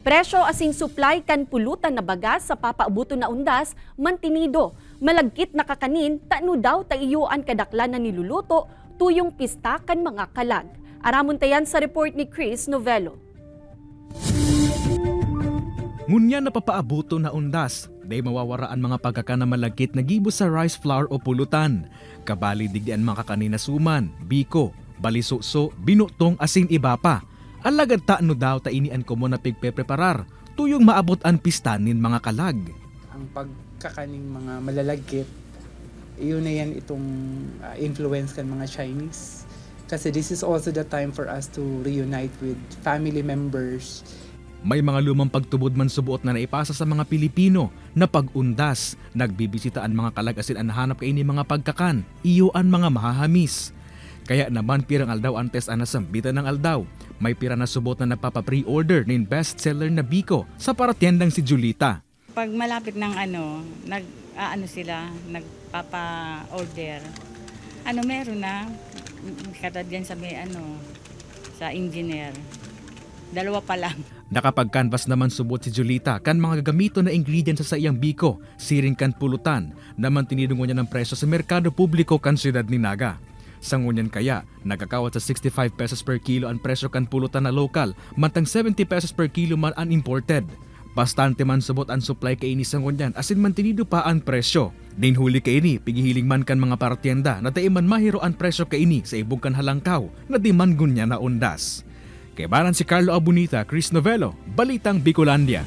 Presyo asing supply kan pulutan na bagas sa papaabuto na undas, mantinido. Malagkit na kakanin, tano daw taiyuan kadaklan na niluluto, tuyong pista kan mga kalag. Aramon tayan sa report ni Chris Novello. Ngunya napapaabuto na undas, day mawawaraan mga pagkaka na malagkit na gibo sa rice flour o pulutan. Kabali digdian mga kakanina suman, biko, balisuso, binutong asin iba pa. Alagad taano daw tainian ko mo na pigpe-preparar, tuyong maabot ang pistanin mga kalag. Ang pagkakaning mga malalagkit, iyon na yan itong influence kan mga Chinese. Kasi this is also the time for us to reunite with family members. May mga lumang pagtubod man subuot na naipasa sa mga Pilipino na pag-undas, nagbibisita ang mga kalag asin ang nahanap kaini mga pagkakan, iyo ang mga mahahamis. Kaya naman pirang aldaw antes ang nasambitan ng aldaw. May pira na subot na nagpapa-pre-order ng bestseller na biko sa paratiendang si Julita. Pag malapit ng nagpapa-order, meron na, katad yan sa sa engineer. Dalawa pa lang. Nakapag-canvas naman subot si Julita kan mga gagamito na ingredients sa iyang biko, siring kan pulutan, naman tinidungo niya ng presyo sa merkado publiko kan siyudad ni Naga. Sa ngunyan kaya, nagkakawat sa 65 pesos per kilo ang presyo kan pulutan na lokal, mantang 70 pesos per kilo man ang imported. Bastante man subot ang supply kaini sa ngunyan, asin man tinido pa ang presyo. Dinhuli kaini, pigihiling man kan mga partienda na taiman mahiro ang presyo kaini sa ibong kan halangkaw na di man gunya na undas. Kay baran si Carlo Abunita, Chris Novello, Balitang Bicolandia.